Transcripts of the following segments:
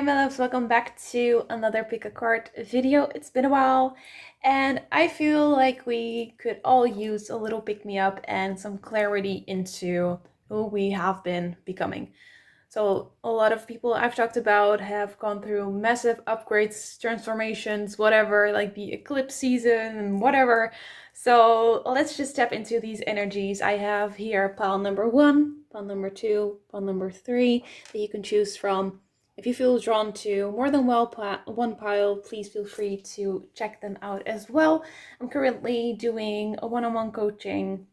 my loves, welcome back to another pick a card video. It's been a while and I feel like we could all use a little pick me up and some clarity into who we have been becoming. So a lot of people I've talked about have gone through massive upgrades, transformations, whatever, like the eclipse season and whatever. So let's just step into these energies. I have here pile number 1, pile number 2, pile number 3 that you can choose from. If you feel drawn to more than one pile, please feel free to check them out as well. I'm currently doing a one-on-one coaching.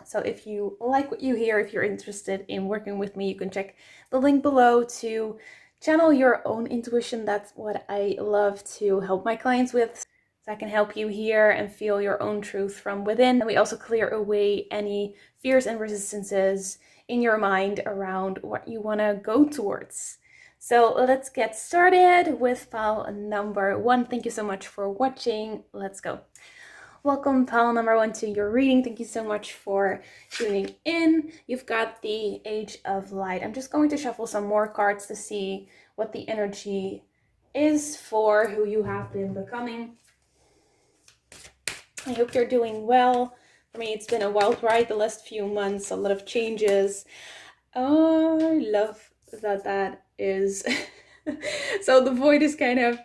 So if you like what you hear, if you're interested in working with me, you can check the link below to channel your own intuition. That's what I love to help my clients with. So I can help you hear and feel your own truth from within. And we also clear away any fears and resistances in your mind around what you want to go towards. So let's get started with pile number 1. Thank you so much for watching. Let's go. Welcome, pile number 1, to your reading. Thank you so much for tuning in. You've got the Age of Light. I'm just going to shuffle some more cards to see what the energy is for who you have been becoming. I hope you're doing well. For me, it's been a wild ride the last few months, a lot of changes. Oh, I love that is. So the void is kind of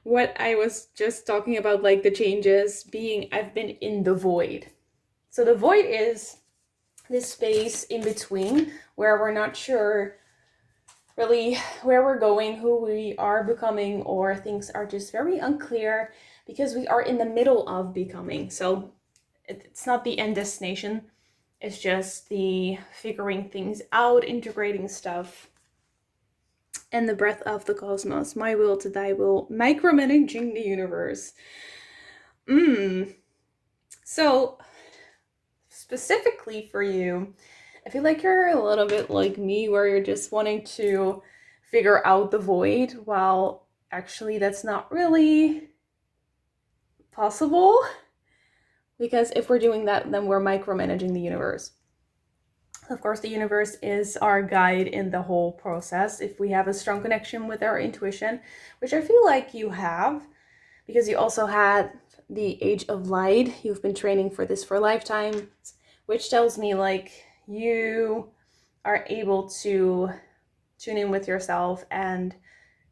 what I was just talking about, like the changes being, I've been in the void. So the void is this space in between where we're not sure really where we're going, who we are becoming, or things are just very unclear because we are in the middle of becoming. So it's not the end destination. It's just the figuring things out, integrating stuff. And the breath of the cosmos, my will to thy will, micromanaging the universe. So specifically for you, I feel like you're a little bit like me, where you're just wanting to figure out the void, while actually that's not really possible. Because if we're doing that, then we're micromanaging the universe. Of course, the universe is our guide in the whole process. If we have a strong connection with our intuition, which I feel like you have, because you also had the Age of Light, you've been training for this for a lifetime, which tells me like you are able to tune in with yourself and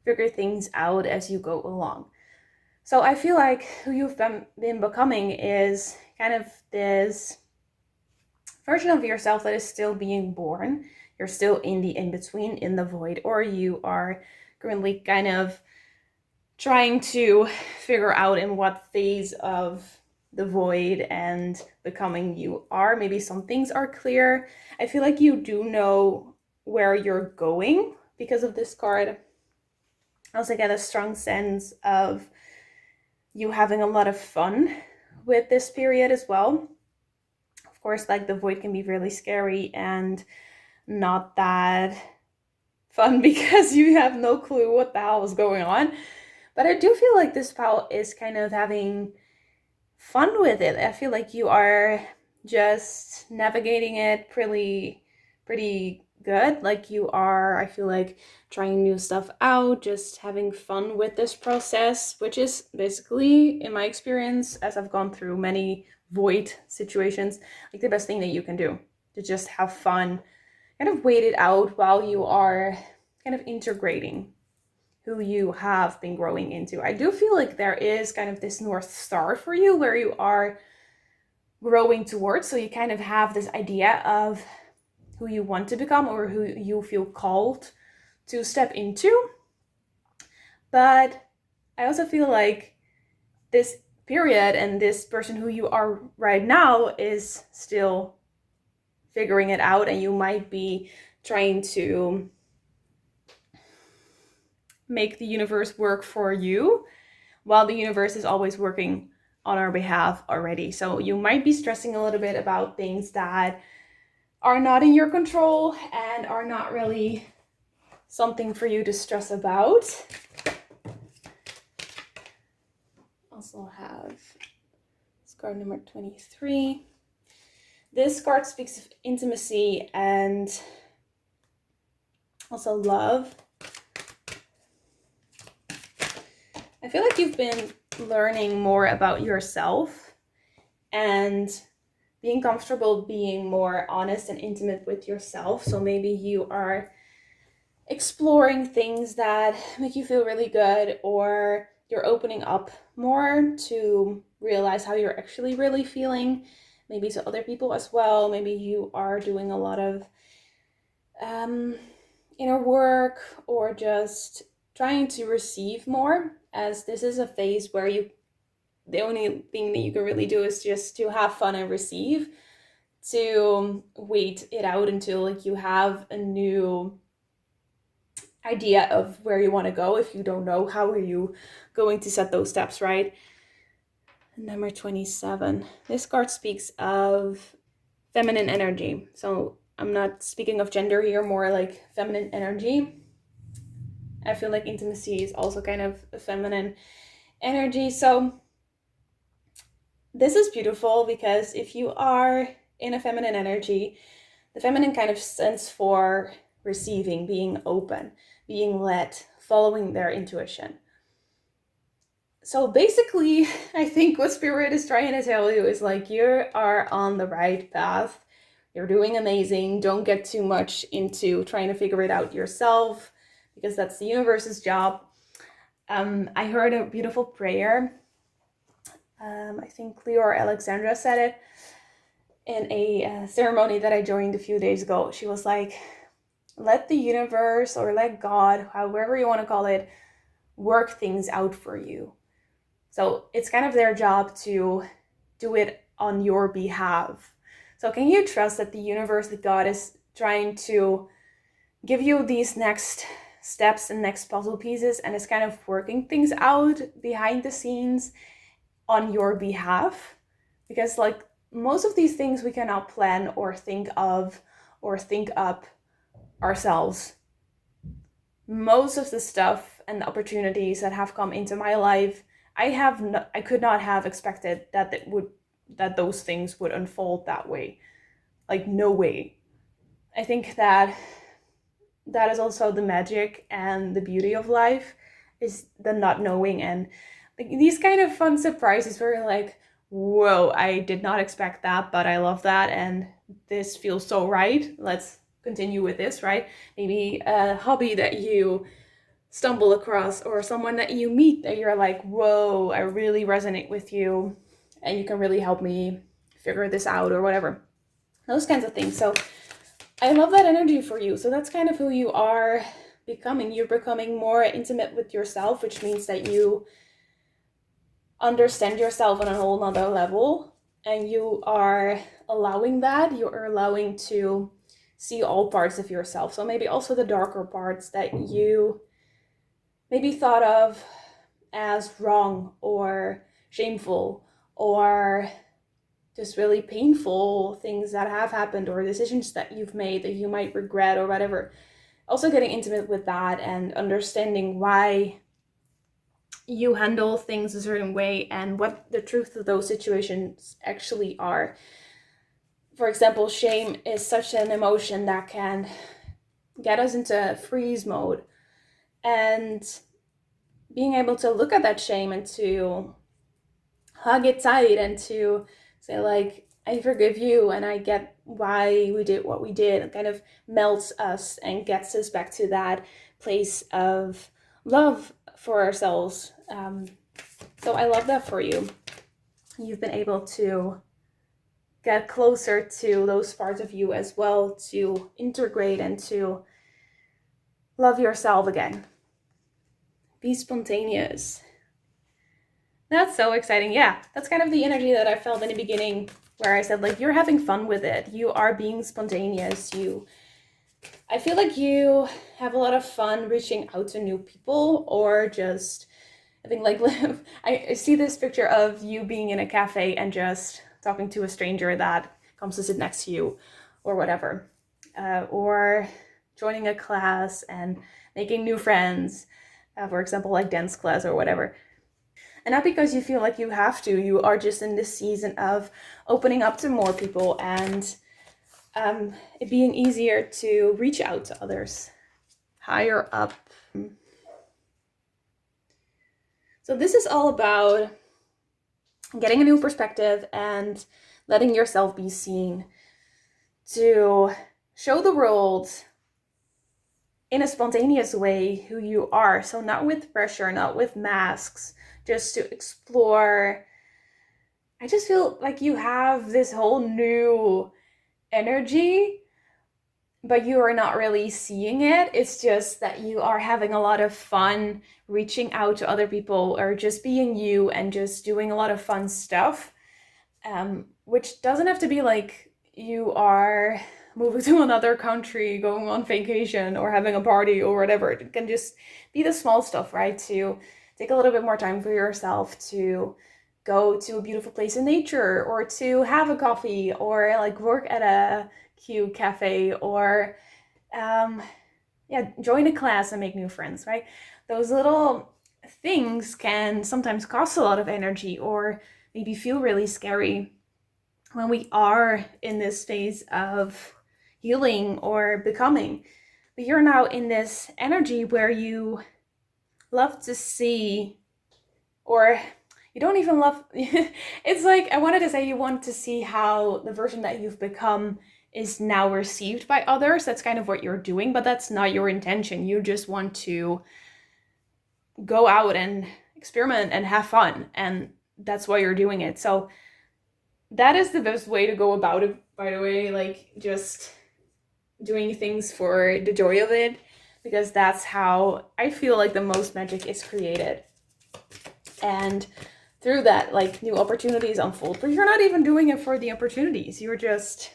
figure things out as you go along. So I feel like who you've been becoming is kind of this version of yourself that is still being born. You're still in the in-between, in the void, or you are currently kind of trying to figure out in what phase of the void and becoming you are. Maybe some things are clear. I feel like you do know where you're going because of this card. I also get a strong sense of you having a lot of fun with this period as well. Of course, like the void can be really scary and not that fun because you have no clue what the hell is going on. But I do feel like this pal is kind of having fun with it. I feel like you are just navigating it pretty good. Like you are, I feel like, trying new stuff out, just having fun with this process, which is basically, in my experience, as I've gone through many void situations, like the best thing that you can do, to just have fun, kind of wait it out while you are kind of integrating who you have been growing into. I do feel like there is kind of this North Star for you where you are growing towards. So you kind of have this idea of who you want to become or who you feel called to step into. But I also feel like this period and this person who you are right now is still figuring it out, and you might be trying to make the universe work for you while the universe is always working on our behalf already. So you might be stressing a little bit about things that are not in your control and are not really something for you to stress about. Also have this card number 23. This card speaks of intimacy and also love. I feel like you've been learning more about yourself and being comfortable being more honest and intimate with yourself. So maybe you are exploring things that make you feel really good, or you're opening up more to realize how you're actually really feeling, maybe to other people as well. Maybe you are doing a lot of inner work, or just trying to receive more, as this is a phase where the only thing that you can really do is just to have fun and receive, to wait it out until like you have a new idea of where you want to go. If you don't know, how are you going to set those steps, right? Number 27, this card speaks of feminine energy. So I'm not speaking of gender here, more like feminine energy. I feel like intimacy is also kind of a feminine energy. So this is beautiful, because if you are in a feminine energy, the feminine kind of stands for receiving, being open, being led, following their intuition. So basically, I think what Spirit is trying to tell you is like, you are on the right path. You're doing amazing. Don't get too much into trying to figure it out yourself, because that's the universe's job. I heard a beautiful prayer. I think Leo or Alexandra said it in a ceremony that I joined a few days ago. She was like, let the universe, or let God, however you want to call it, work things out for you. So it's kind of their job to do it on your behalf. So can you trust that the universe, that God is trying to give you these next steps and next puzzle pieces, and is kind of working things out behind the scenes on your behalf? Because like most of these things we cannot plan or think of or think up ourselves. Most of the stuff and the opportunities that have come into my life, I could not have expected that those things would unfold that way. Like, no way. I think that is also the magic and the beauty of life, is the not knowing, and like these kind of fun surprises where you're like, whoa, I did not expect that, but I love that, and this feels so right. Let's continue with this, right? Maybe a hobby that you stumble across, or someone that you meet that you're like, whoa, I really resonate with you, and you can really help me figure this out, or whatever. Those kinds of things. So I love that energy for you. So that's kind of who you are becoming. You're becoming more intimate with yourself, which means that you understand yourself on a whole nother level, and you are allowing that. You are allowing to see all parts of yourself. So maybe also the darker parts that you maybe thought of as wrong or shameful, or just really painful things that have happened, or decisions that you've made that you might regret, or whatever. Also getting intimate with that and understanding why you handle things a certain way, and what the truth of those situations actually are. For example, shame is such an emotion that can get us into freeze mode, and being able to look at that shame and to hug it tight, and to say like, I forgive you, and I get why we did what we did, it kind of melts us and gets us back to that place of love for ourselves. So I love that for you. You've been able to get closer to those parts of you as well, to integrate and to love yourself again. Be spontaneous. That's so exciting. Yeah, that's kind of the energy that I felt in the beginning, where I said like, you're having fun with it. You are being spontaneous. I feel like you have a lot of fun reaching out to new people, or just, I think like, I see this picture of you being in a cafe and just talking to a stranger that comes to sit next to you, or whatever, or joining a class and making new friends, for example, like dance class or whatever. And not because you feel like you have to, you are just in this season of opening up to more people, and it being easier to reach out to others higher up. So this is all about getting a new perspective and letting yourself be seen, to show the world in a spontaneous way who you are. So not with pressure, not with masks, just to explore. I just feel like you have this whole new energy, but you are not really seeing it. It's just that you are having a lot of fun reaching out to other people, or just being you and just doing a lot of fun stuff, which doesn't have to be like you are moving to another country, going on vacation, or having a party or whatever. It can just be the small stuff, right? To take a little bit more time for yourself, to go to a beautiful place in nature, or to have a coffee, or like work at a cute cafe, or join a class and make new friends, right? Those little things can sometimes cost a lot of energy, or maybe feel really scary when we are in this phase of healing or becoming. But you're now in this energy where you love to see, or you don't even love, it's like, I wanted to say you want to see how the version that you've become is now received by others. That's kind of what you're doing, but that's not your intention. You just want to go out and experiment and have fun, and that's why you're doing it. So that is the best way to go about it, by the way, like just doing things for the joy of it, because that's how I feel like the most magic is created. And through that, like, new opportunities unfold, but you're not even doing it for the opportunities. You're just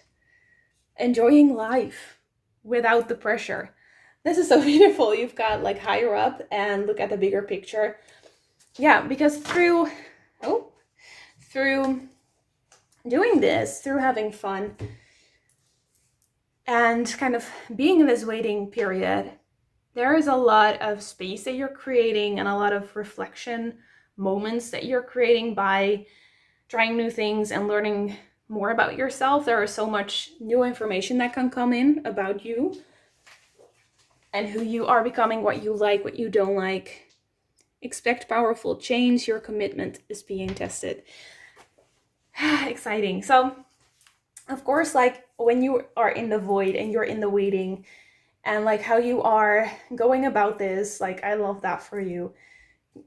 enjoying life without the pressure. This is so beautiful. You've got like higher up and look at the bigger picture. Yeah, because through doing this, through having fun and kind of being in this waiting period, there is a lot of space that you're creating and a lot of reflection moments that you're creating by trying new things and learning more about yourself. There is so much new information that can come in about you and who you are becoming, what you like, what you don't like. Expect powerful change. Your commitment is being tested. Exciting. So, of course, like when you are in the void and you're in the waiting, and like how you are going about this, like I love that for you.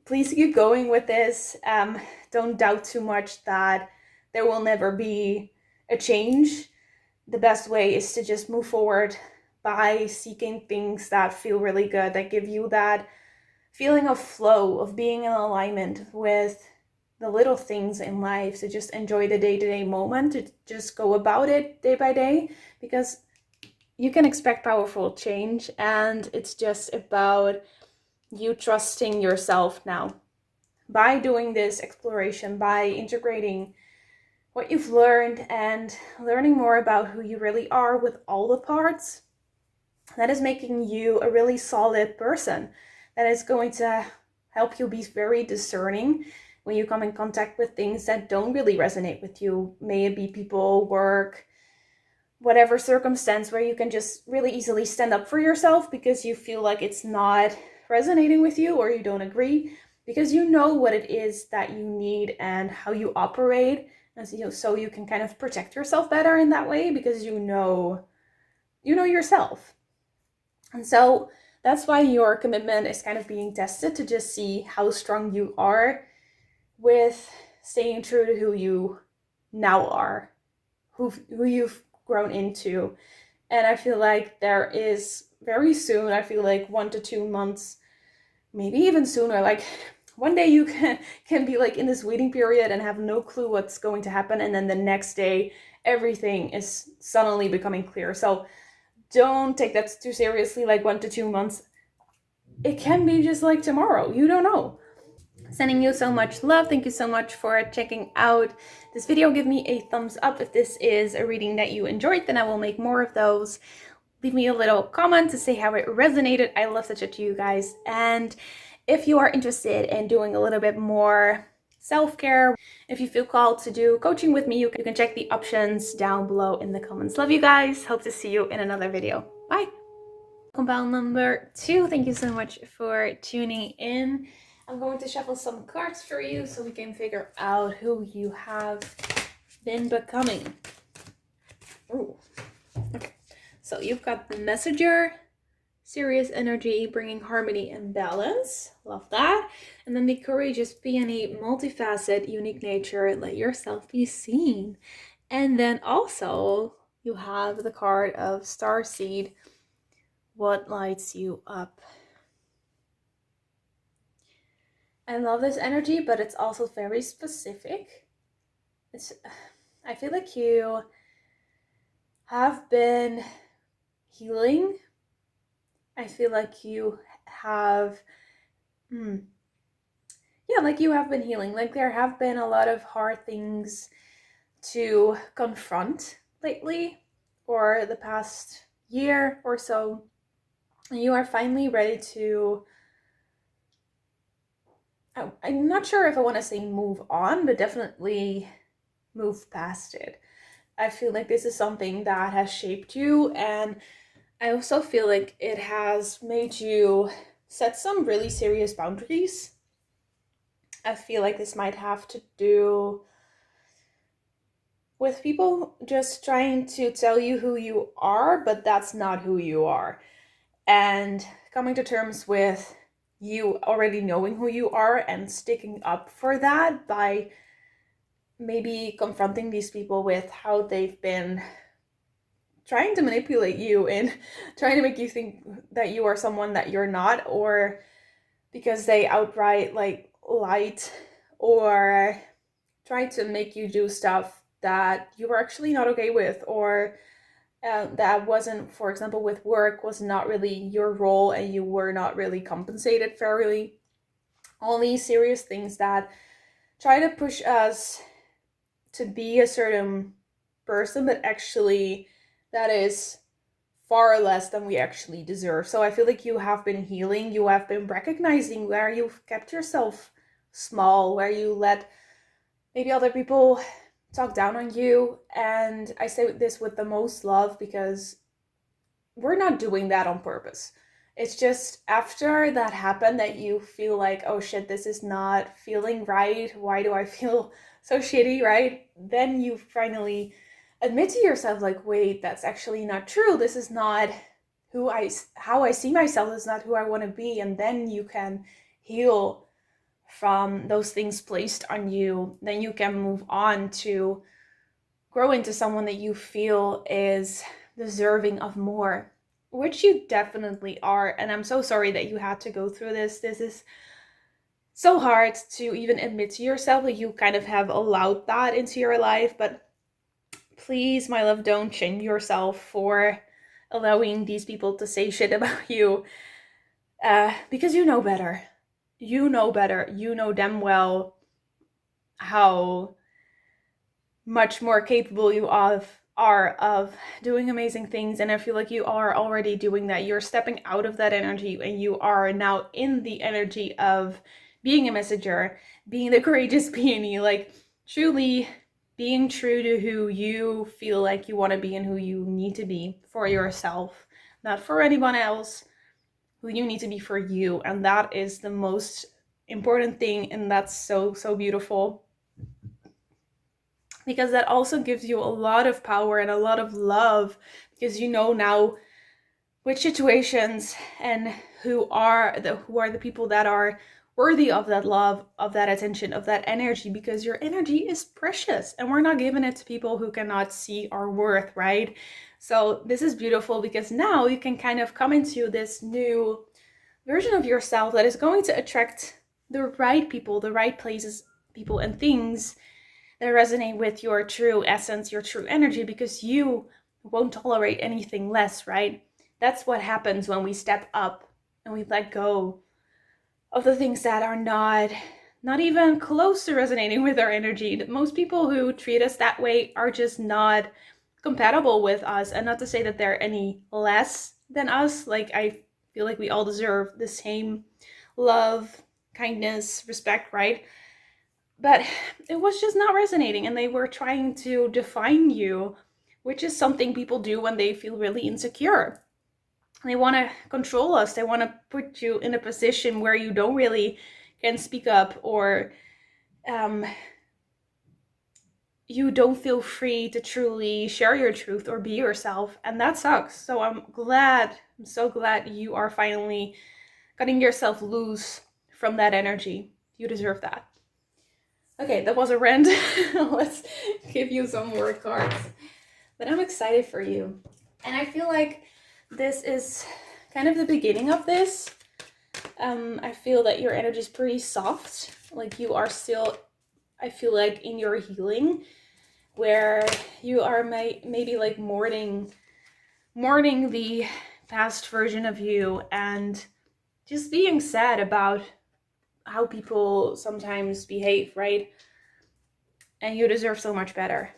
Please keep going with this. Don't doubt too much that there will never be a change. The best way is to just move forward by seeking things that feel really good, that give you that feeling of flow, of being in alignment with the little things in life, to just enjoy the day-to-day moment, to just go about it day by day, because you can expect powerful change, and it's just about you trusting yourself now. By doing this exploration, by integrating what you've learned and learning more about who you really are with all the parts, that is making you a really solid person. That is going to help you be very discerning when you come in contact with things that don't really resonate with you. May it be people, work, whatever circumstance, where you can just really easily stand up for yourself because you feel like it's not resonating with you, or you don't agree, because you know what it is that you need and how you operate, and so you can kind of protect yourself better in that way, because you know yourself. And so that's why your commitment is kind of being tested, to just see how strong you are with staying true to who you now are, who you've grown into. And I feel like there is very soon, I feel like 1 to 2 months, maybe even sooner, like one day you can be like in this waiting period and have no clue what's going to happen, and then the next day everything is suddenly becoming clear. So don't take that too seriously, like 1 to 2 months. It can be just like tomorrow. You don't know. Sending you so much love. Thank you so much for checking out this video. Give me a thumbs up if this is a reading that you enjoyed, then I will make more of those. Leave me a little comment to say how it resonated. I love to chat to you guys. And if you are interested in doing a little bit more self-care, if you feel called to do coaching with me, you can check the options down below in the comments. Love you guys. Hope to see you in another video. Bye. Compound number 2. Thank you so much for tuning in. I'm going to shuffle some cards for you so we can figure out who you have been becoming. Ooh. Okay. So you've got the Messenger, serious energy, bringing harmony and balance. Love that. And then the Courageous, peony, multifaceted, unique nature, let yourself be seen. And then also you have the card of Starseed, what lights you up. I love this energy, but it's also very specific. I feel like you have been healing. I feel like you have like you have been healing. Like there have been a lot of hard things to confront lately, or the past year or so. And you are finally ready to, I'm not sure if I want to say move on, but definitely move past it. I feel like this is something that has shaped you, and I also feel like it has made you set some really serious boundaries. I feel like this might have to do with people just trying to tell you who you are, but that's not who you are. And coming to terms with you already knowing who you are and sticking up for that by maybe confronting these people with how they've been trying to manipulate you and trying to make you think that you are someone that you're not, or because they outright like lied or tried to make you do stuff that you were actually not okay with, or that wasn't, for example, with work, was not really your role and you were not really compensated fairly. All these serious things that try to push us to be a certain person, but actually that is far less than we actually deserve. So I feel like you have been healing, you have been recognizing where you've kept yourself small, where you let maybe other people talk down on you. And I say this with the most love because we're not doing that on purpose. It's just after that happened that you feel like, oh shit, this is not feeling right. Why do I feel so shitty, right? Then you finally admit to yourself, like, wait, that's actually not true. This is not how I see myself. This is not who I want to be. And then you can heal from those things placed on you. Then you can move on to grow into someone that you feel is deserving of more, which you definitely are. And I'm so sorry that you had to go through this. This is so hard to even admit to yourself that you kind of have allowed that into your life. But please, my love, don't shame yourself for allowing these people to say shit about you, because you know better. You know better. You know damn well how much more capable you are of doing amazing things. And I feel like you are already doing that. You're stepping out of that energy and you are now in the energy of being a messenger, being the courageous peony, like truly being true to who you feel like you want to be and who you need to be for yourself, not for anyone else, who you need to be for you. And that is the most important thing. And that's so, so beautiful, because that also gives you a lot of power and a lot of love, because you know now which situations and who are the people that are worthy of that love, of that attention, of that energy, because your energy is precious and we're not giving it to people who cannot see our worth, right? So this is beautiful, because now you can kind of come into this new version of yourself that is going to attract the right people, the right places, people and things that resonate with your true essence, your true energy, because you won't tolerate anything less, right? That's what happens when we step up and we let go of the things that are not even close to resonating with our energy. Most people who treat us that way are just not compatible with us. And not to say that they're any less than us. Like, I feel like we all deserve the same love, kindness, respect, right? But it was just not resonating, and they were trying to define you, which is something people do when they feel really insecure. They want to control us. They want to put you in a position where you don't really can speak up, or um, you don't feel free to truly share your truth or be yourself, and that sucks. So I'm so glad you are finally cutting yourself loose from that energy. You deserve that. Okay, that was a rant. Let's give you some more cards. But I'm excited for you. And I feel like this is kind of the beginning of this. I feel that your energy is pretty soft. Like you are still, I feel like, in your healing, where you are maybe like mourning the past version of you, and just being sad about how people sometimes behave, right? And you deserve so much better.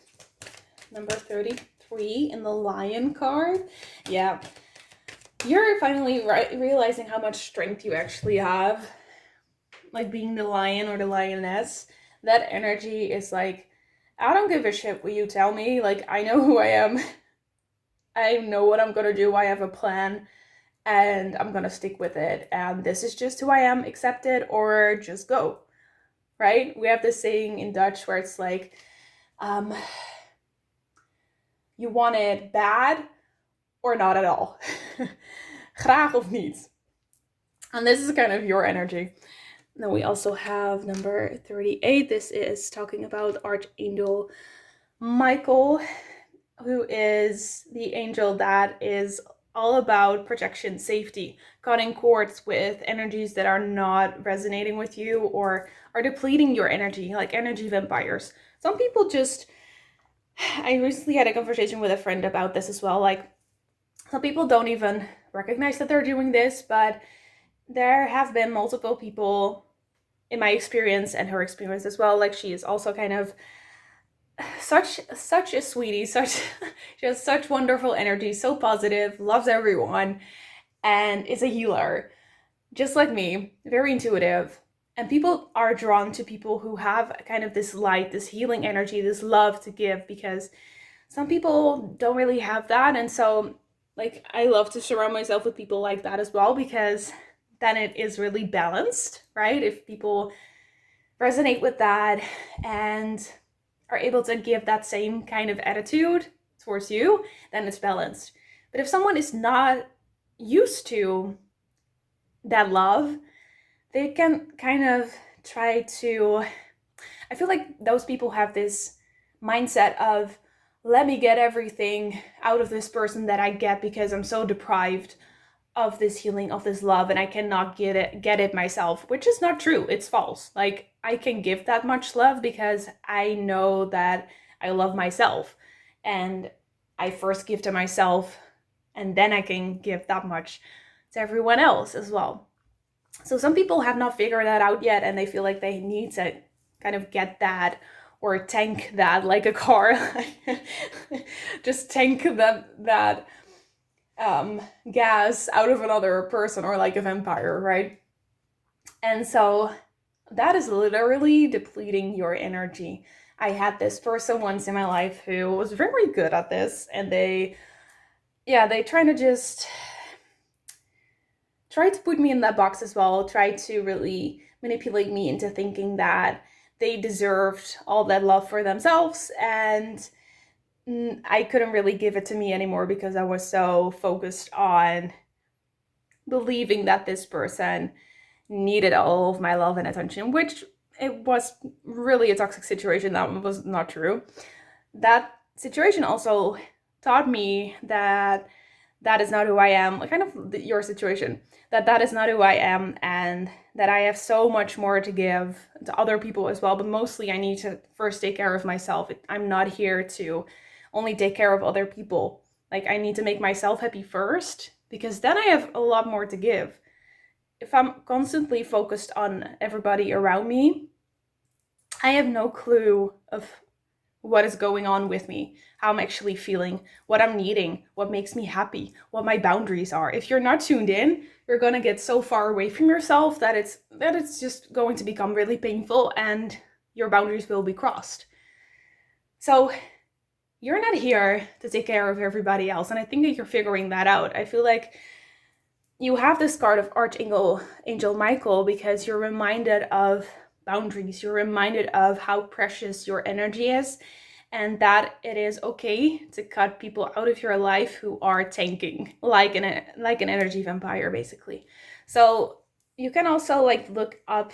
Number 33 in the Lion card. Yeah. You're finally realizing how much strength you actually have. Like being the lion or the lioness. That energy is like, I don't give a shit what you tell me. Like, I know who I am. I know what I'm gonna do. I have a plan. And I'm gonna stick with it. And this is just who I am. Accept it or just go. Right? We have this saying in Dutch where it's like, you want it bad or not at all. Graag of niet. And this is kind of your energy. Then we also have number 38. This is talking about Archangel Michael, who is the angel that is all about protection, safety, cutting cords with energies that are not resonating with you or are depleting your energy, like energy vampires. Some people just, I recently had a conversation with a friend about this as well. Like, some people don't even recognize that they're doing this, but there have been multiple people in my experience and her experience as well. Like, she is also kind of such a sweetie, she has such wonderful energy, so positive, loves everyone, and is a healer, just like me, very intuitive. And people are drawn to people who have kind of this light, this healing energy, this love to give, because some people don't really have that. And so, like, I love to surround myself with people like that as well, because then it is really balanced, right? If people resonate with that and are able to give that same kind of attitude towards you, then it's balanced. But if someone is not used to that love, they can kind of try to, I feel like those people have this mindset of, let me get everything out of this person that I get because I'm so deprived of this healing, of this love, and I cannot get it myself, which is not true. It's false. Like, I can give that much love because I know that I love myself, and I first give to myself, and then I can give that much to everyone else as well. So some people have not figured that out yet, and they feel like they need to kind of get that or tank that like a car. Just tank that gas out of another person, or like a vampire, right? And so that is literally depleting your energy. I had this person once in my life who was very good at this, and they trying to just try to put me in that box as well, try to really manipulate me into thinking that they deserved all that love for themselves, and I couldn't really give it to me anymore because I was so focused on believing that this person needed all of my love and attention, which it was really a toxic situation. That was not true. That situation also taught me that that is not who I am, kind of your situation, that is not who I am, and that I have so much more to give to other people as well, but mostly I need to first take care of myself. I'm not here to only take care of other people. Like, I need to make myself happy first, because then I have a lot more to give. If I'm constantly focused on everybody around me, I have no clue of what is going on with me, how I'm actually feeling, what I'm needing, what makes me happy, what my boundaries are. If you're not tuned in, you're gonna get so far away from yourself that it's just going to become really painful, and your boundaries will be crossed. So you're not here to take care of everybody else, and I think that you're figuring that out. I feel like you have this card of Archangel Michael because you're reminded of boundaries. You're reminded of how precious your energy is, and that it is okay to cut people out of your life who are tanking, like an energy vampire, basically. So you can also like look up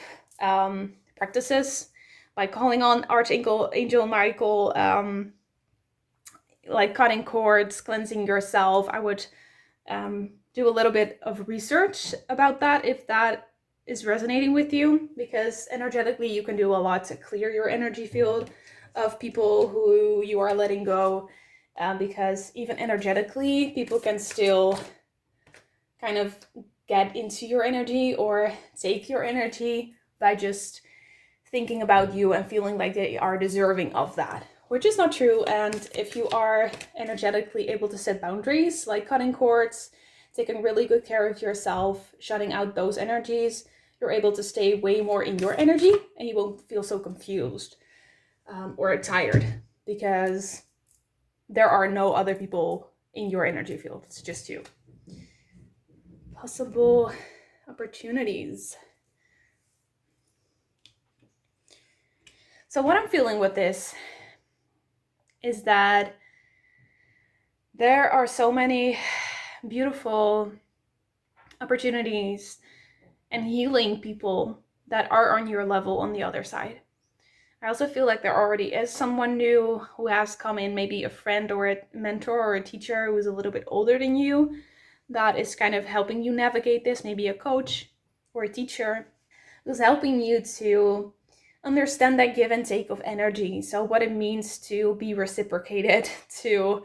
practices by calling on Angel Michael, like cutting cords, cleansing yourself. I would do a little bit of research about that if that is resonating with you, because energetically you can do a lot to clear your energy field of people who you are letting go, because even energetically people can still kind of get into your energy or take your energy by just thinking about you and feeling like they are deserving of that, which is not true. And if you are energetically able to set boundaries, like cutting cords, taking really good care of yourself, shutting out those energies, you're able to stay way more in your energy and you won't feel so confused or tired, because there are no other people in your energy field. It's just you. Possible opportunities. So what I'm feeling with this is that there are so many beautiful opportunities and healing people that are on your level on the other side. I also feel like there already is someone new who has come in, maybe a friend or a mentor or a teacher who is a little bit older than you, that is kind of helping you navigate this, maybe a coach or a teacher who's helping you to understand that give and take of energy. So what it means to be reciprocated, to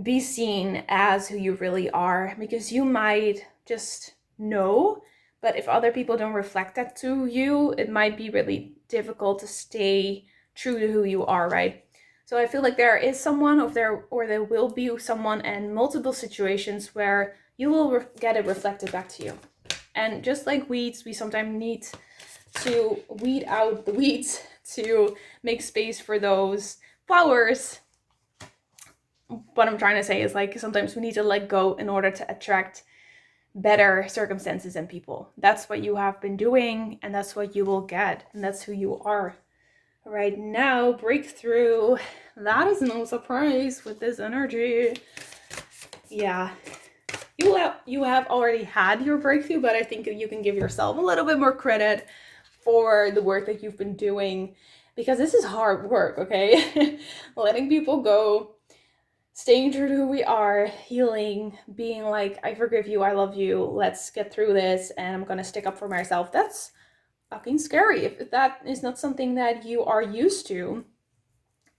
be seen as who you really are, because you might just know, but if other people don't reflect that to you, it might be really difficult to stay true to who you are, right? So I feel like there is someone or there will be someone in multiple situations where you will get it reflected back to you. And just like weeds, we sometimes need to weed out the weeds to make space for those flowers. What I'm trying to say is, like, sometimes we need to let go in order to attract better circumstances and people. That's what you have been doing, and that's what you will get, and that's who you are right now. Breakthrough. That is no surprise with this energy. Yeah, you have already had your breakthrough, but I think you can give yourself a little bit more credit for the work that you've been doing, because this is hard work, okay? Letting people go, staying true to who we are, healing, being like, I forgive you, I love you, let's get through this, and I'm gonna stick up for myself. That's fucking scary. If that is not something that you are used to,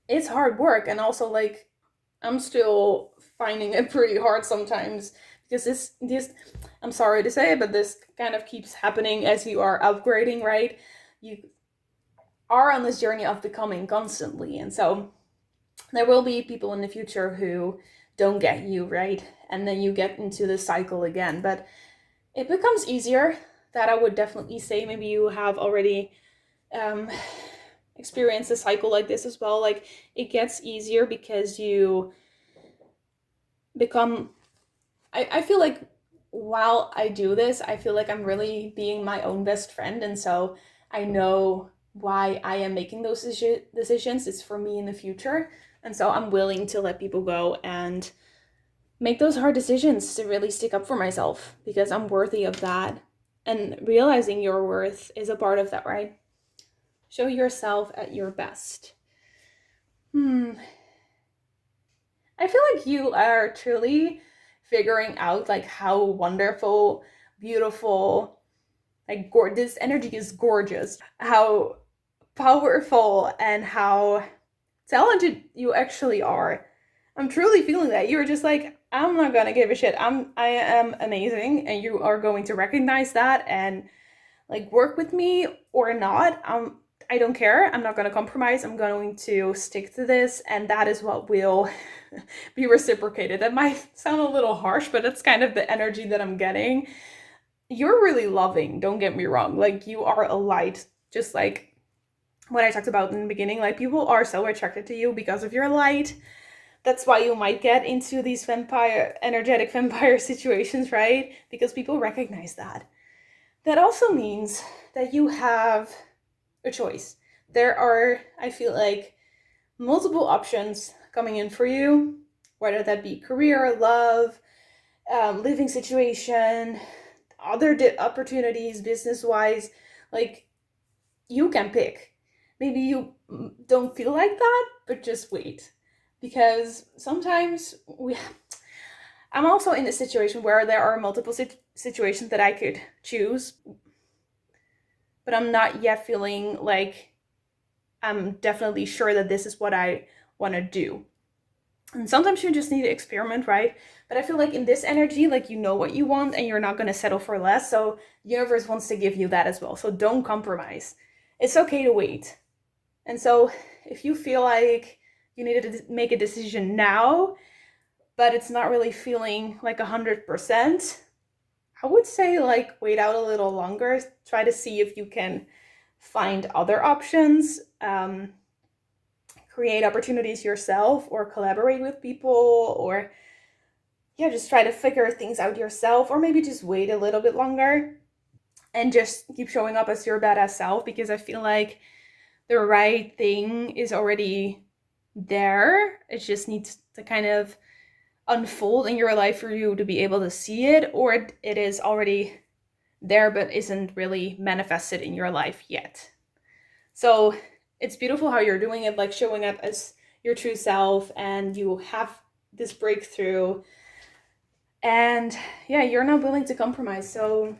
it's hard work. And also, like, I'm still finding it pretty hard sometimes, because this I'm sorry to say, but this kind of keeps happening as you are upgrading, right? You are on this journey of becoming constantly, and so there will be people in the future who don't get you, right? And then you get into the cycle again, but it becomes easier. That I would definitely say. Maybe you have already experienced a cycle like this as well. Like, it gets easier because you become, I feel like while I do this, I feel like I'm really being my own best friend, and so I know why I am making those decisions. It's for me in the future, and so I'm willing to let people go and make those hard decisions to really stick up for myself, because I'm worthy of that. And realizing your worth is a part of that, right? Show yourself at your best. I feel like you are truly figuring out, like, how wonderful, beautiful, like, this energy is gorgeous, how powerful and how talented you actually are. I'm truly feeling that. You're just like, I'm not gonna give a shit. I am amazing, and you are going to recognize that and, like, work with me or not. I don't care. I'm not gonna compromise. I'm going to stick to this, and that is what will be reciprocated. That might sound a little harsh, but it's kind of the energy that I'm getting. You're really loving, don't get me wrong. Like, you are a light, just like what I talked about in the beginning. Like, people are so attracted to you because of your light, that's why you might get into these energetic vampire situations, right? Because people recognize that. That also means that you have a choice. There are, I feel like, multiple options coming in for you, whether that be career, love, living situation, other opportunities, business wise. Like, you can pick. Maybe you don't feel like that, but just wait. Because sometimes I'm also in a situation where there are multiple situations that I could choose, but I'm not yet feeling like I'm definitely sure that this is what I want to do. And sometimes you just need to experiment, right? But I feel like in this energy, like, you know what you want and you're not going to settle for less. So the universe wants to give you that as well. So don't compromise. It's okay to wait. And so if you feel like you need to make a decision now, but it's not really feeling like 100%, I would say, like, wait out a little longer. Try to see if you can find other options, create opportunities yourself, or collaborate with people, or yeah, just try to figure things out yourself, or maybe just wait a little bit longer and just keep showing up as your badass self, because I feel like the right thing is already there. It just needs to kind of unfold in your life for you to be able to see it, or it is already there but isn't really manifested in your life yet. So it's beautiful how you're doing it, like showing up as your true self, and you have this breakthrough, and yeah, you're not willing to compromise. So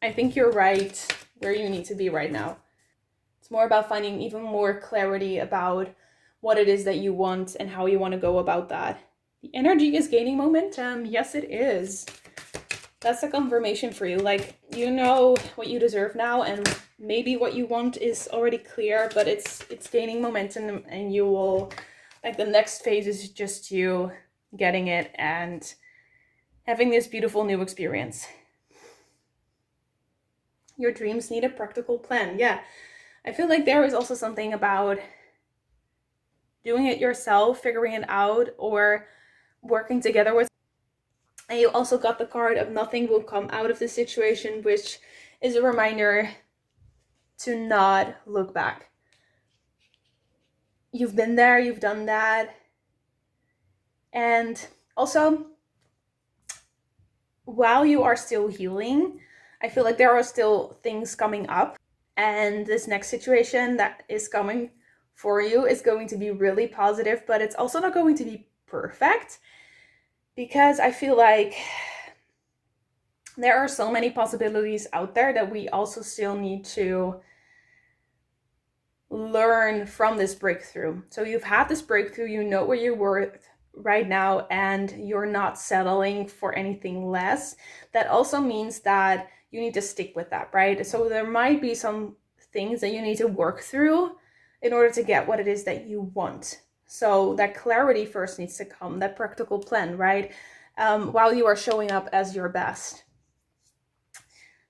I think you're right where you need to be right now. It's more about finding even more clarity about what it is that you want and how you want to go about that. The energy is gaining momentum. Yes, it is. That's a confirmation for you. Like, you know what you deserve now, and maybe what you want is already clear, but it's gaining momentum, and you will, like, the next phase is just you getting it and having this beautiful new experience. Your dreams need a practical plan. Yeah, I feel like there is also something about doing it yourself, figuring it out, or working together with. And you also got the card of nothing will come out of the situation, which is a reminder to not look back. You've been there, you've done that. And also, while you are still healing, I feel like there are still things coming up. And this next situation that is coming for you is going to be really positive, but it's also not going to be perfect, because I feel like there are so many possibilities out there that we also still need to learn from this breakthrough. So you've had this breakthrough, you know where you're worth right now, and you're not settling for anything less. That also means that you need to stick with that, right? So there might be some things that you need to work through in order to get what it is that you want. So that clarity first needs to come, that practical plan, right? While you are showing up as your best.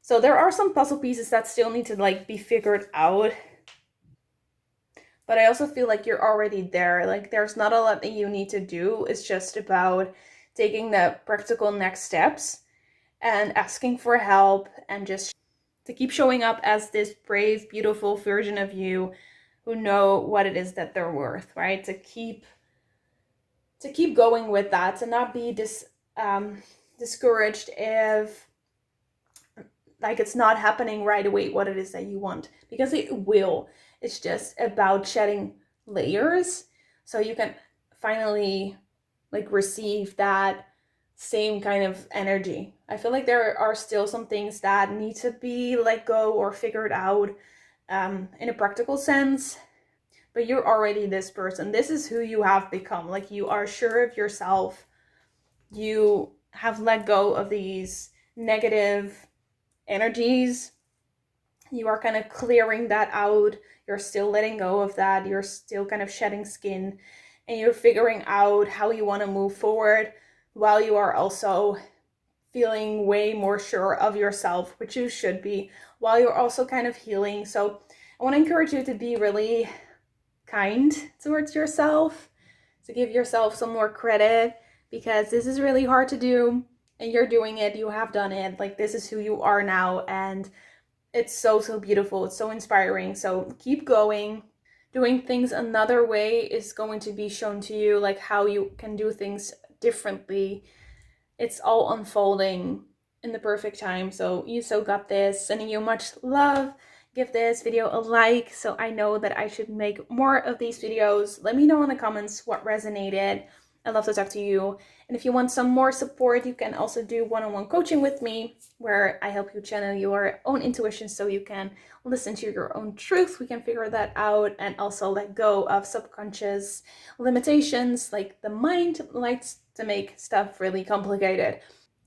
So there are some puzzle pieces that still need to, like, be figured out. But I also feel like you're already there. Like, there's not a lot that you need to do. It's just about taking the practical next steps and asking for help, and just to keep showing up as this brave, beautiful version of you who know what it is that they're worth, right? To keep going with that, to not be discouraged if, like, it's not happening right away what it is that you want, because it will. It's just about shedding layers so you can finally, like, receive that same kind of energy. I feel like there are still some things that need to be let go or figured out in a practical sense, but you're already this person. This is who you have become. Like, you are sure of yourself. You have let go of these negative energies. You are kind of clearing that out. You're still letting go of that. You're still kind of shedding skin, and you're figuring out how you want to move forward, while you are also feeling way more sure of yourself, which you should be, while you're also kind of healing. So I want to encourage you to be really kind towards yourself, So give yourself some more credit, because this is really hard to do and you're doing it. You have done it. Like, this is who you are now, and it's so, so beautiful. It's so inspiring. So keep going. Doing things another way is going to be shown to you, like how you can do things differently. It's all unfolding in the perfect time. So you so got this. Sending you much love. Give this video a like so I know that I should make more of these videos. Let me know in the comments what resonated. I'd love to talk to you. And if you want some more support, you can also do one-on-one coaching with me, where I help you channel your own intuition so you can listen to your own truth. We can figure that out and also let go of subconscious limitations, like the mind likes to make stuff really complicated.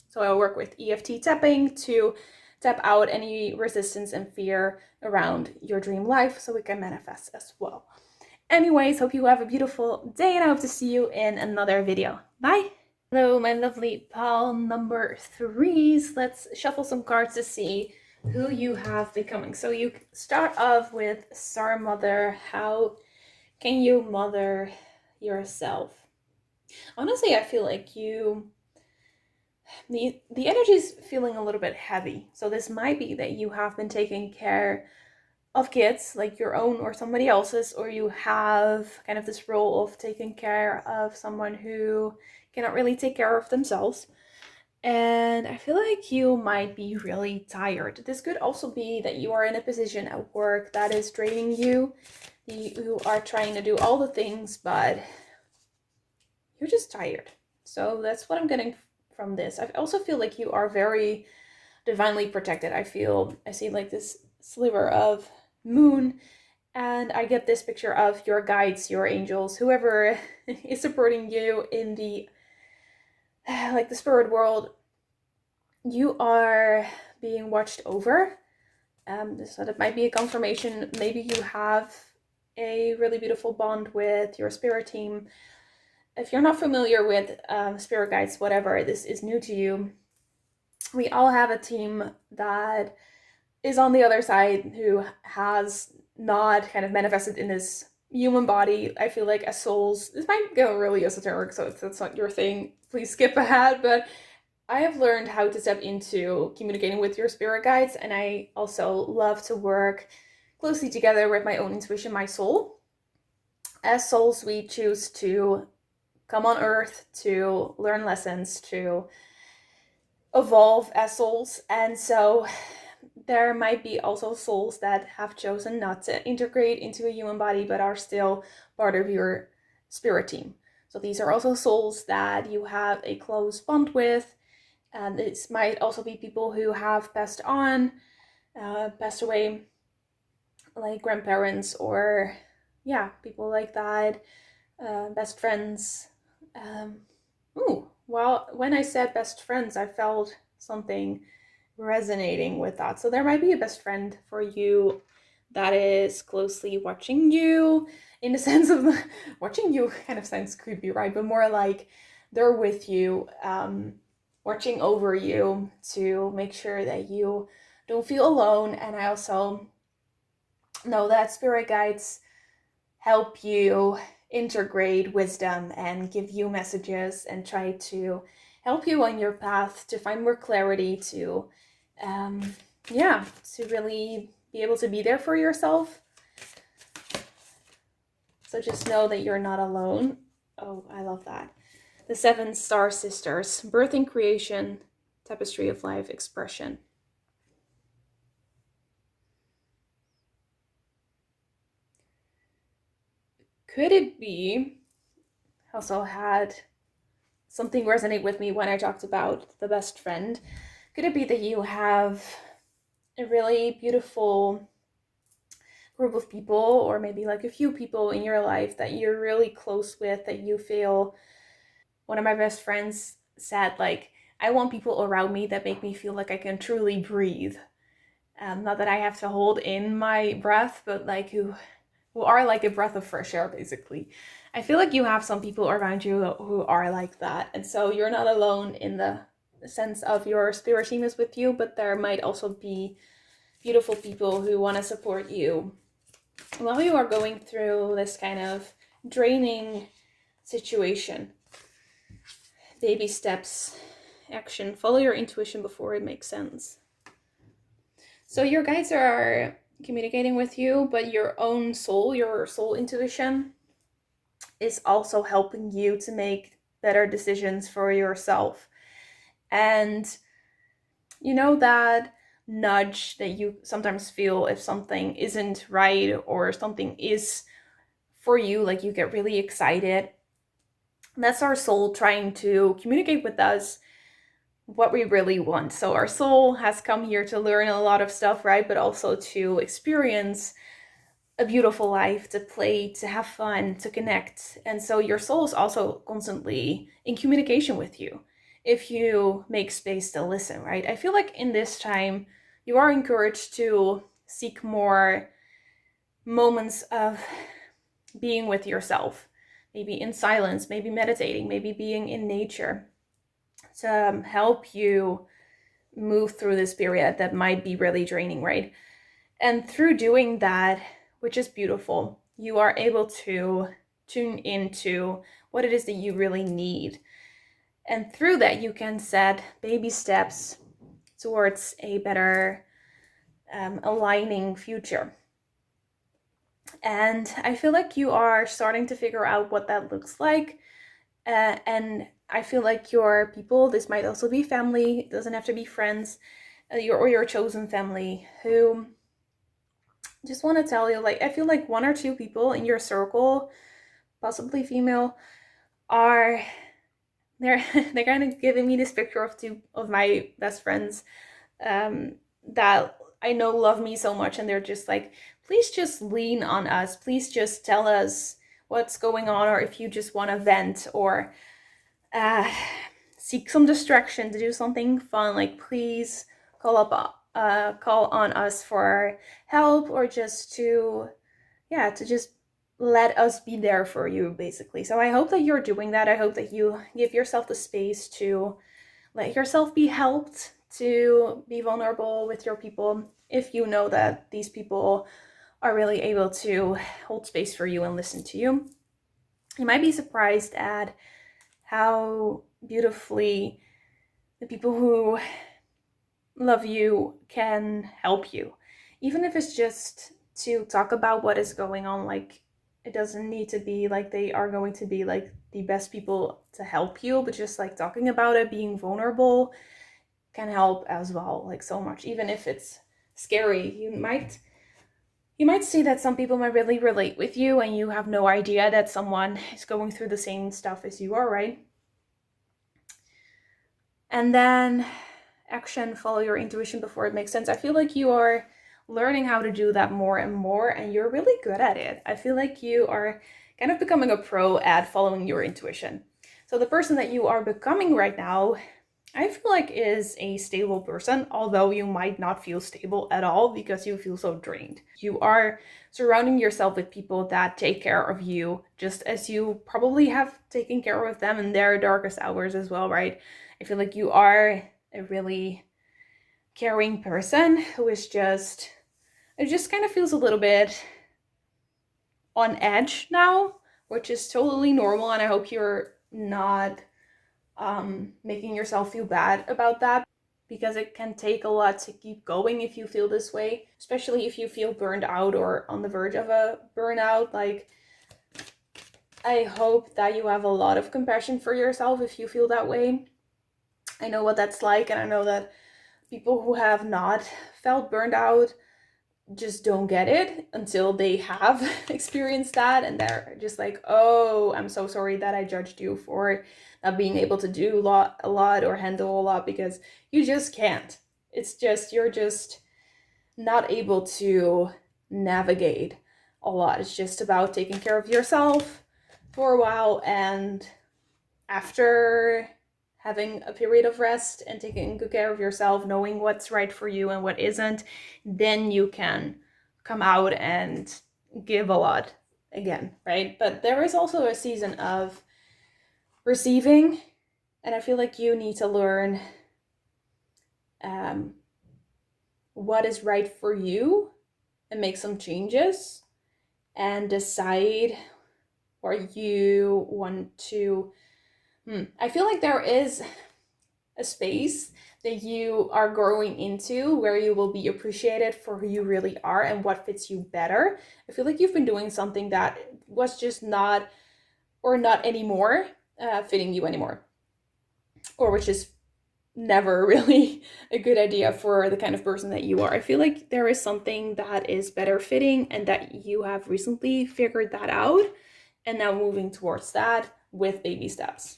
So I work with EFT tapping to tap out any resistance and fear around your dream life so we can manifest as well. Anyways, hope you have a beautiful day and I hope to see you in another video. Bye! Hello, my lovely pal number 3s. Let's shuffle some cards to see who you have becoming. So you start off with Star Mother. How can you mother yourself? Honestly, I feel like the energy is feeling a little bit heavy. So this might be that you have been taking care of kids, like your own or somebody else's, or you have kind of this role of taking care of someone who cannot really take care of themselves. And I feel like you might be really tired. This could also be that you are in a position at work that is draining you. You are trying to do all the things, but you're just tired. So that's what I'm getting from this. I also feel like you are very divinely protected. I see like this sliver of moon, and I get this picture of your guides, your angels, whoever is supporting you in the like the spirit world. You are being watched over. So that might be a confirmation. Maybe you have a really beautiful bond with your spirit team. If you're not familiar with spirit guides, whatever, this is new to you, we all have a team that is on the other side who has not kind of manifested in this human body. I feel like as souls, this might go really esoteric, so if that's not your thing, please skip ahead, but I have learned how to step into communicating with your spirit guides, and I also love to work closely together with my own intuition, my soul. As souls, we choose to come on earth to learn lessons, to evolve as souls, and so there might be also souls that have chosen not to integrate into a human body but are still part of your spirit team. So these are also souls that you have a close bond with. And this might also be people who have passed away, like grandparents or people like that, best friends. Well, when I said best friends, I felt something resonating with that. So there might be a best friend for you that is closely watching you, in the sense of watching you kind of sounds creepy, right? But more like they're with you, watching over you to make sure that you don't feel alone. And I also know that spirit guides help you integrate wisdom and give you messages and try to help you on your path to find more clarity, to really be able to be there for yourself. So just know that you're not alone. Oh, I love that. The 7 Star Sisters, birthing, creation, tapestry of life, expression. Could it be, also had something resonate with me when I talked about the best friend. Could it be that you have a really beautiful group of people, or maybe like a few people in your life that you're really close with, that you feel, one of my best friends said, like, I want people around me that make me feel like I can truly breathe. Not that I have to hold in my breath, but like who are like a breath of fresh air, basically. I feel like you have some people around you who are like that. And so you're not alone in the sense of your spirit team is with you, but there might also be beautiful people who want to support you while you are going through this kind of draining situation. Baby steps, action. Follow your intuition before it makes sense. So your guides are communicating with you, but your own soul, your soul intuition, is also helping you to make better decisions for yourself. And you know that nudge that you sometimes feel if something isn't right or something is for you, like you get really excited. That's our soul trying to communicate with us what we really want. So our soul has come here to learn a lot of stuff, right? But also to experience a beautiful life, to play, to have fun, to connect. And so your soul is also constantly in communication with you if you make space to listen, right? I feel like in this time, you are encouraged to seek more moments of being with yourself, maybe in silence, maybe meditating, maybe being in nature, to help you move through this period that might be really draining, right? And through doing that, which is beautiful, you are able to tune into what it is that you really need. And through that, you can set baby steps towards a better aligning future. And I feel like you are starting to figure out what that looks like. And I feel like your people, this might also be family, it doesn't have to be friends, your chosen family, who just want to tell you, like, I feel like one or two people in your circle, possibly female, are they're they're kind of giving me this picture of two of my best friends that I know love me so much, and they're just like, please just lean on us, please just tell us what's going on, or if you just want to vent or seek some distraction to do something fun, like please call on us for help, or just to just let us be there for you, basically. So I hope that you're doing that. I hope that you give yourself the space to let yourself be helped, to be vulnerable with your people, if you know that these people are really able to hold space for you and listen to you. You might be surprised at how beautifully the people who love you can help you, even if it's just to talk about what is going on. Like, it doesn't need to be like they are going to be like the best people to help you, but just like talking about it, being vulnerable, can help as well, like so much. Even if it's scary, you might see that some people might really relate with you, and you have no idea that someone is going through the same stuff as you are, right? And then action, follow your intuition before it makes sense. I feel like you are learning how to do that more and more, and you're really good at it. I feel like you are kind of becoming a pro at following your intuition. So the person that you are becoming right now, I feel like is a stable person, although you might not feel stable at all because you feel so drained. You are surrounding yourself with people that take care of you, just as you probably have taken care of them in their darkest hours as well, right? I feel like you are a really caring person who is just, it just kind of feels a little bit on edge now, which is totally normal, and I hope you're not making yourself feel bad about that, because it can take a lot to keep going if you feel this way, especially if you feel burned out or on the verge of a burnout. Like, I hope that you have a lot of compassion for yourself if you feel that way. I know what that's like, and I know that people who have not felt burned out just don't get it until they have experienced that, and they're just like, oh, I'm so sorry that I judged you for not being able to do a lot or handle a lot, because you just can't. It's just, you're just not able to navigate a lot. It's just about taking care of yourself for a while, and after having a period of rest and taking good care of yourself, knowing what's right for you and what isn't, then you can come out and give a lot again, right? But there is also a season of receiving, and I feel like you need to learn what is right for you and make some changes and decide or you want to, I feel like there is a space that you are growing into where you will be appreciated for who you really are and what fits you better. I feel like you've been doing something that was just not, or not anymore, fitting you anymore, or which is never really a good idea for the kind of person that you are. I feel like there is something that is better fitting and that you have recently figured that out and now moving towards that with baby steps.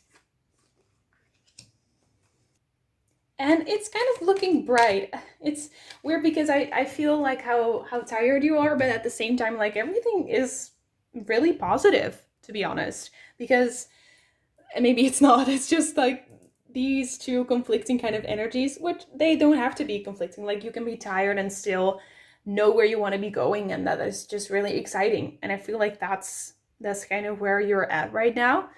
And it's kind of looking bright. It's weird because I feel like how tired you are, but at the same time, like everything is really positive, to be honest. Because maybe it's not, it's just like these two conflicting kind of energies, which they don't have to be conflicting. Like you can be tired and still know where you want to be going, and that is just really exciting. And I feel like that's kind of where you're at right now.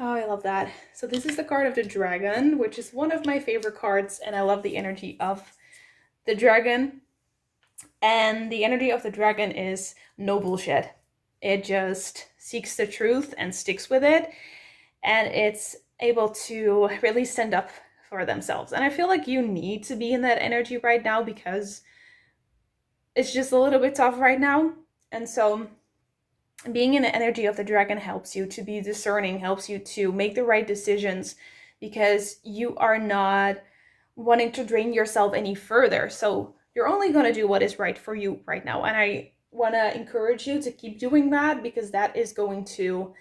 Oh, I love that. So this is the card of the dragon, which is one of my favorite cards, and I love the energy of the dragon. And the energy of the dragon is no bullshit. It just seeks the truth and sticks with it, and it's able to really stand up for themselves. And I feel like you need to be in that energy right now because it's just a little bit tough right now. And so being in the energy of the dragon helps you to be discerning, helps you to make the right decisions because you are not wanting to drain yourself any further. So you're only going to do what is right for you right now. And I want to encourage you to keep doing that because that is going to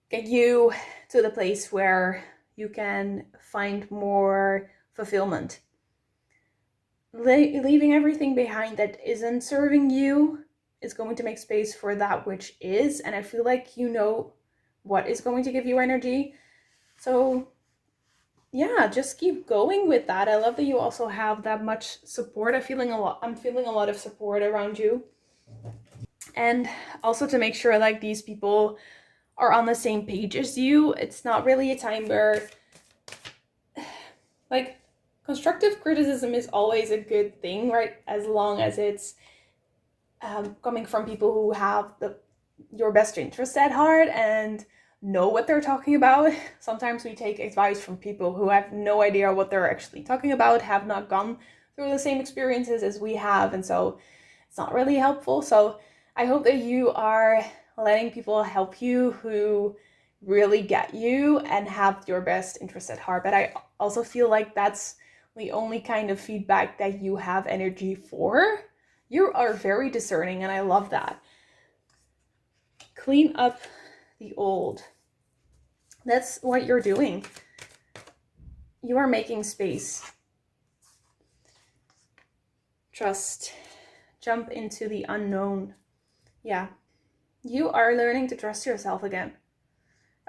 get you to the place where you can find more fulfillment. Leaving everything behind that isn't serving you is going to make space for that which is. And I feel like you know what is going to give you energy. So yeah, just keep going with that. I love that you also have that much support. I'm feeling a lot of support around you. And also to make sure like these people are on the same page as you. It's not really a time where like constructive criticism is always a good thing, right? As long as it's coming from people who have your best interest at heart and know what they're talking about. Sometimes we take advice from people who have no idea what they're actually talking about, have not gone through the same experiences as we have, and so it's not really helpful. So I hope that you are letting people help you who really get you and have your best interest at heart. But I also feel like that's the only kind of feedback that you have energy for. You are very discerning, and I love that. Clean up the old. That's what you're doing. You are making space. Trust. Jump into the unknown. Yeah. You are learning to trust yourself again.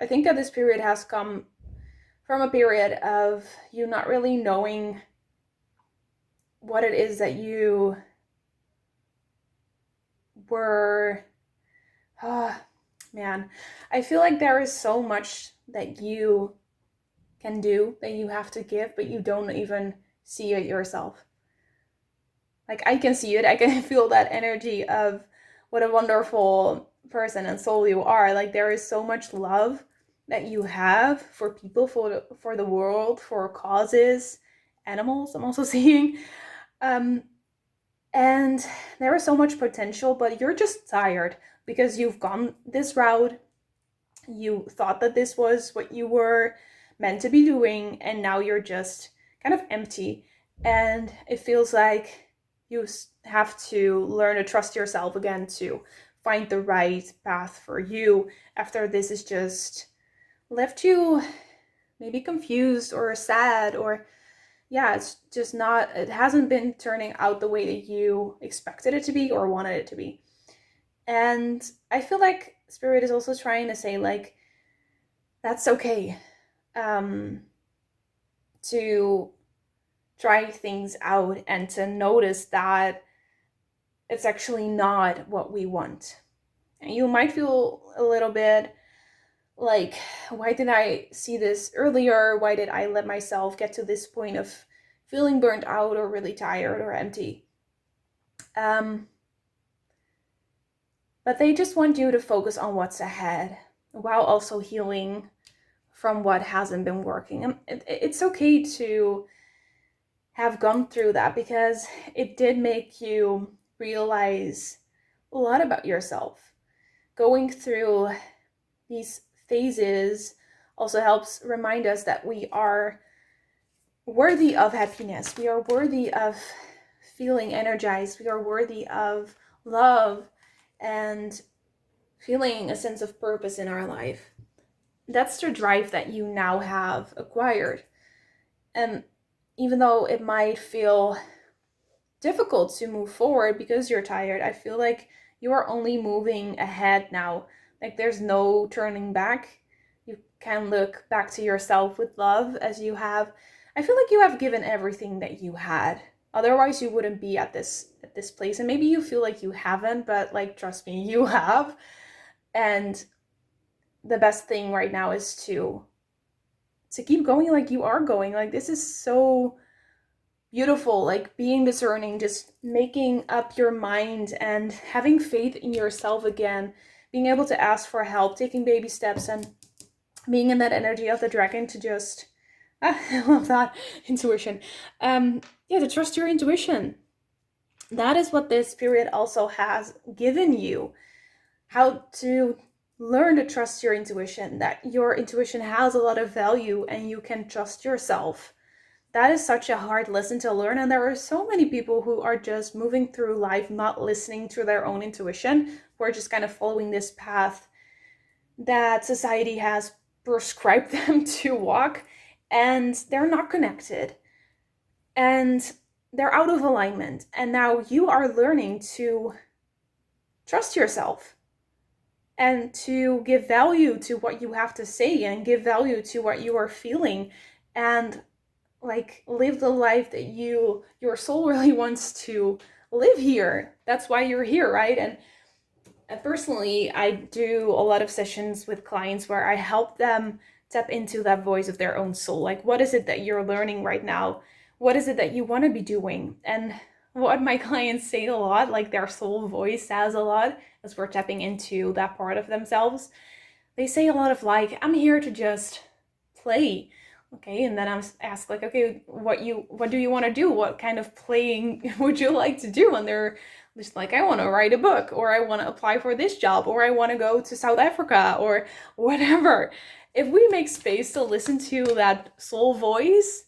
I think that this period has come from a period of you not really knowing what it is that you were. Man, I feel like there is so much that you can do, that you have to give, but you don't even see it yourself. Like I can see it, I can feel that energy of what a wonderful person and soul you are. Like there is so much love that you have for people, for the world, for causes, animals. I'm also seeing, and there is so much potential, but you're just tired because you've gone this route. You thought that this was what you were meant to be doing, and now you're just kind of empty. And it feels like you have to learn to trust yourself again to find the right path for you after this has just left you maybe confused or sad, or yeah, it's just not, it hasn't been turning out the way that you expected it to be or wanted it to be. And I feel like Spirit is also trying to say, like, that's okay, to try things out and to notice that it's actually not what we want. And you might feel a little bit like, why didn't I see this earlier? Why did I let myself get to this point of feeling burnt out or really tired or empty? But they just want you to focus on what's ahead while also healing from what hasn't been working. And it's okay to have gone through that, because it did make you realize a lot about yourself. Going through these phases also helps remind us that we are worthy of happiness. We are worthy of feeling energized. We are worthy of love and feeling a sense of purpose in our life. That's the drive that you now have acquired. And even though it might feel difficult to move forward because you're tired, I feel like you are only moving ahead now. Like there's no turning back. You can look back to yourself with love, as you have. I feel like you have given everything that you had. Otherwise you wouldn't be at this place. And maybe you feel like you haven't, but like trust me, you have. And the best thing right now is to keep going like you are going. Like this is so beautiful, like being discerning, just making up your mind and having faith in yourself again, being able to ask for help, taking baby steps, and being in that energy of the dragon to just I love that intuition. To trust your intuition. That is what this period also has given you. How to learn to trust your intuition, that your intuition has a lot of value and you can trust yourself. That is such a hard lesson to learn, and there are so many people who are just moving through life not listening to their own intuition, who are just kind of following this path that society has prescribed them to walk, and they're not connected and they're out of alignment. And now you are learning to trust yourself and to give value to what you have to say and give value to what you are feeling, and like live the life that your soul really wants to live here. That's why you're here, right? And personally, I do a lot of sessions with clients where I help them tap into that voice of their own soul. Like, what is it that you're learning right now? What is it that you want to be doing? And what my clients say a lot, like their soul voice says a lot as we're tapping into that part of themselves. They say a lot of like, I'm here to just play. Okay, and then I'm asked like, okay, what do you want to do? What kind of playing would you like to do? And they're just like, I want to write a book, or I want to apply for this job, or I want to go to South Africa, or whatever. If we make space to listen to that soul voice,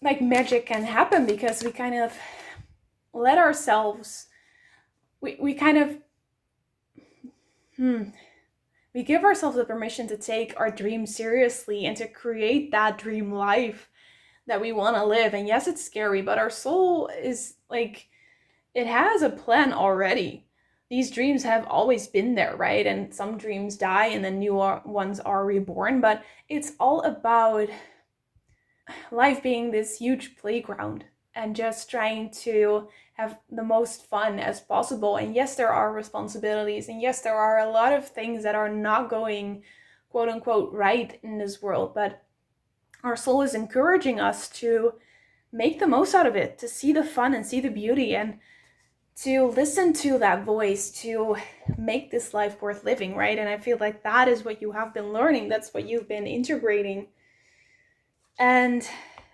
like magic can happen, because we kind of let ourselves, we kind of, we give ourselves the permission to take our dreams seriously and to create that dream life that we want to live. And yes, it's scary, but our soul is like, it has a plan already. These dreams have always been there, right? And some dreams die and then new ones are reborn, but it's all about life being this huge playground and just trying to have the most fun as possible. And yes, there are responsibilities, and yes, there are a lot of things that are not going quote unquote right in this world, but our soul is encouraging us to make the most out of it, to see the fun and see the beauty, and to listen to that voice, to make this life worth living, right? And I feel like that is what you have been learning. That's what you've been integrating. And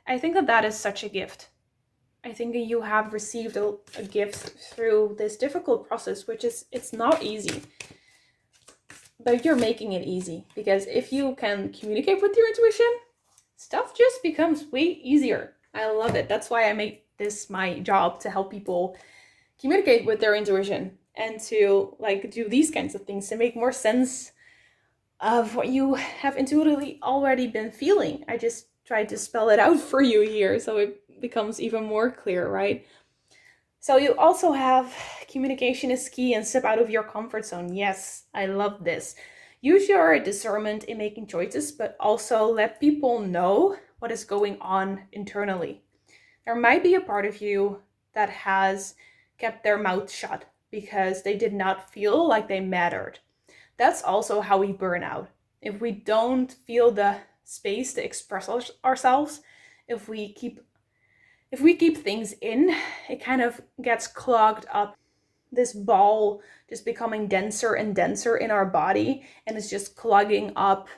I think that is such a gift. I think that you have received a gift through this difficult process, which is, it's not easy. But you're making it easy, because if you can communicate with your intuition, stuff just becomes way easier. I love it. That's why I make this my job, to help people communicate with their intuition and to like do these kinds of things to make more sense of what you have intuitively already been feeling. I just tried to spell it out for you here so it becomes even more clear, right? So you also have communication is key and step out of your comfort zone. Yes, I love this. Use your discernment in making choices, but also let people know what is going on internally. There might be a part of you that has kept their mouth shut because they did not feel like they mattered. That's also how we burn out. If we don't feel the space to express ourselves, if we keep things in, it kind of gets clogged up. this ball just becoming denser and denser in our body, and it's just clogging up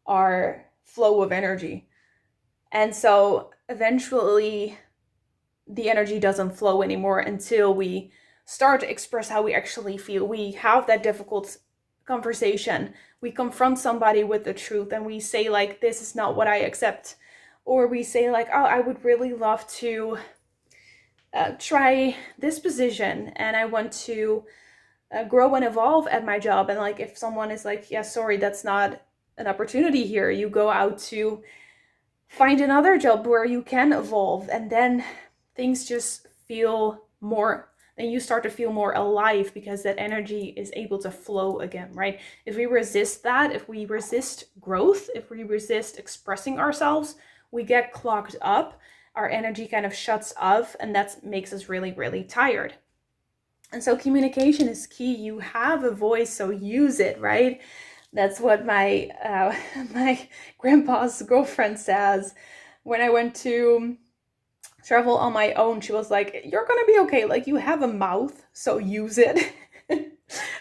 our flow of energy. And so eventually the energy doesn't flow anymore until we start to express how we actually feel. We have that difficult conversation. We confront somebody with the truth and we say like, this is not what I accept. Or we say like, oh, I would really love to try this position and I want to grow and evolve at my job. And like, if someone is like, yeah, sorry, that's not an opportunity here, you go out to find another job where you can evolve, and then things just feel more, then you start to feel more alive because that energy is able to flow again, right? If we resist that, if we resist growth, if we resist expressing ourselves, we get clogged up, our energy kind of shuts off, and that makes us really, really tired. And so communication is key. You have a voice, so use it, right? That's what my my grandpa's girlfriend says. When I went to travel on my own, she was like, you're gonna be okay, like you have a mouth, so use it.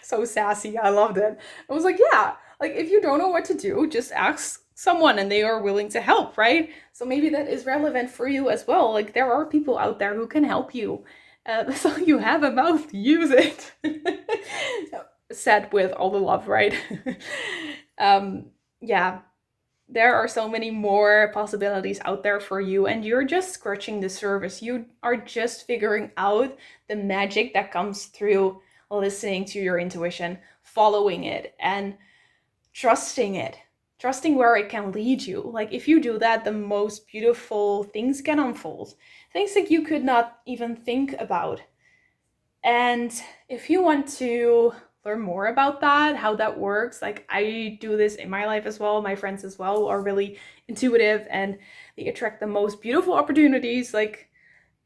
So sassy, I loved it. I was like, yeah, like if you don't know what to do, just ask someone and they are willing to help, right? So maybe that is relevant for you as well. Like there are people out there who can help you. So you have a mouth, use it. Said with all the love, right? Yeah, there are so many more possibilities out there for you, and you're just scratching the surface. You are just figuring out the magic that comes through listening to your intuition, following it, and trusting it, trusting where it can lead you. Like if you do that, the most beautiful things can unfold, things that you could not even think about. And if you want to learn more about that, how that works, like I do this in my life as well, my friends as well are really intuitive and they attract the most beautiful opportunities. Like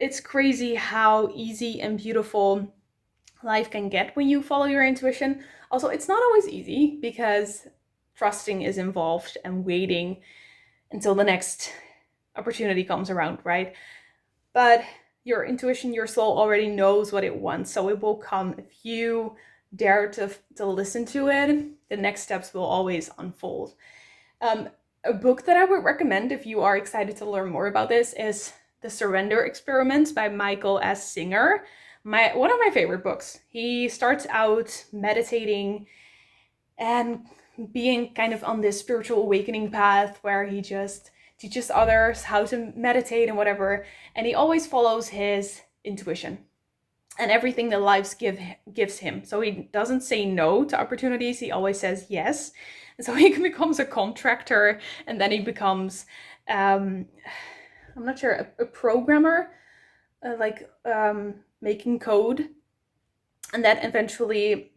it's crazy how easy and beautiful life can get when you follow your intuition. Also, it's not always easy because trusting is involved and waiting until the next opportunity comes around, right? But your intuition, your soul already knows what it wants, so it will come. If you dare to listen to it, the next steps will always unfold. A book that I would recommend if you are excited to learn more about this is The Surrender Experiment by Michael S. Singer. One of my favorite books. He starts out meditating and being kind of on this spiritual awakening path where he just teaches others how to meditate and whatever, and he always follows his intuition and everything that life gives him. So he doesn't say no to opportunities, he always says yes. And so he becomes a contractor, and then he becomes I'm not sure, a programmer, making code, and that eventually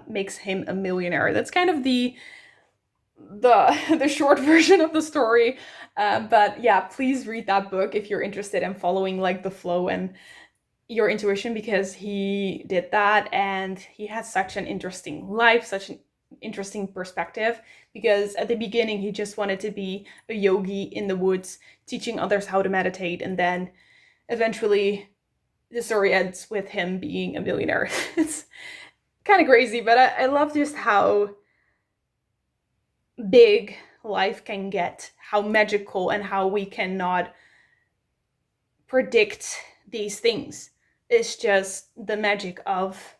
makes him a millionaire. That's kind of the short version of the story. But yeah, please read that book if you're interested in following like the flow and your intuition, because he did that and he has such an interesting life, such an interesting perspective, because at the beginning he just wanted to be a yogi in the woods teaching others how to meditate, and then eventually the story ends with him being a millionaire. It's kind of crazy, but I love just how big life can get, how magical, and how we cannot predict these things. It's just the magic of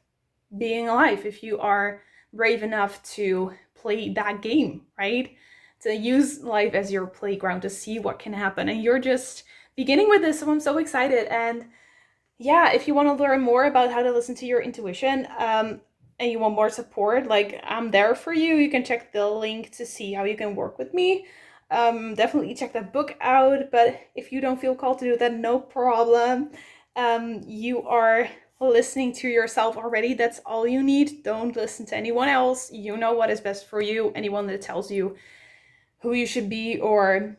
being alive if you are brave enough to play that game, right? To use life as your playground to see what can happen. And you're just beginning with this, so I'm so excited. And yeah, if you want to learn more about how to listen to your intuition, and you want more support, like I'm there for you. You can check the link to see how you can work with me. Definitely check that book out. But if you don't feel called to do that, no problem. You are listening to yourself already. That's all you need. Don't listen to anyone else. You know what is best for you. Anyone that tells you who you should be or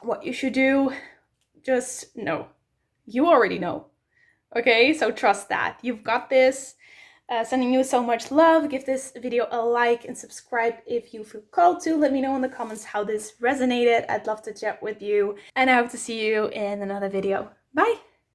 what you should do, just know. You already know. Okay, so trust that. You've got this. Sending you so much love. Give this video a like and subscribe if you feel called to. Let me know in the comments how this resonated. I'd love to chat with you. And I hope to see you in another video. Bye!